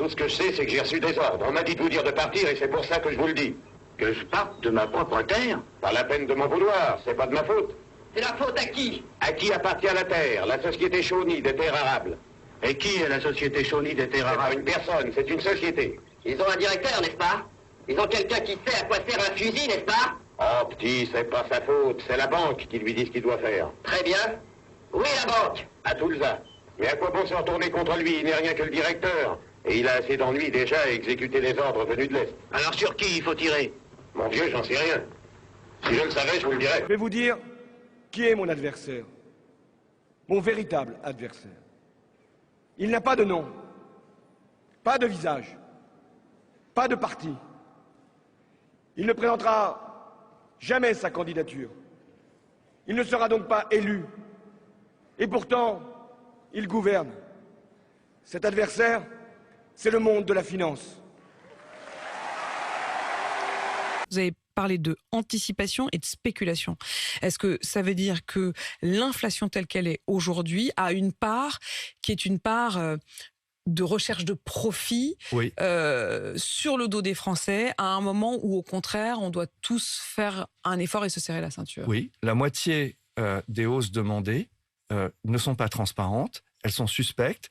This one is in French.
Tout ce que je sais, c'est que j'ai reçu des ordres. On m'a dit de vous dire de partir et c'est pour ça que je vous le dis. Que je parte de ma propre terre? Pas la peine de m'en vouloir, c'est pas de ma faute. C'est la faute à qui? À qui appartient la terre? La société Shawnee des terres arables. Et qui est la société Shawnee des terres C'est pas arables? une personne, c'est une société. Ils ont un directeur, n'est-ce pas? Ils ont quelqu'un qui sait à quoi sert un fusil, n'est-ce pas? Oh, petit, c'est pas sa faute. C'est la banque qui lui dit ce qu'il doit faire. Très bien. Où est la banque? À Tulsa. Mais à quoi bon se retourner contre lui? Il n'est rien que le directeur. Et il a assez d'ennuis déjà à exécuter les ordres venus de l'Est. Alors sur qui il faut tirer? Mon Dieu, j'en sais rien. Si je le savais, je vous le dirais. Je vais vous dire qui est mon adversaire. Mon véritable adversaire. Il n'a pas de nom, pas de visage, pas de parti. Il ne présentera jamais sa candidature. Il ne sera donc pas élu. Et pourtant, il gouverne. Cet adversaire, c'est le monde de la finance. Vous avez parlé de anticipation et de spéculation. Est-ce que ça veut dire que l'inflation telle qu'elle est aujourd'hui a une part qui est une part de recherche de profit Oui. sur le dos des Français à un moment où, au contraire, on doit tous faire un effort et se serrer la ceinture? Oui, la moitié des hausses demandées ne sont pas transparentes, elles sont suspectes.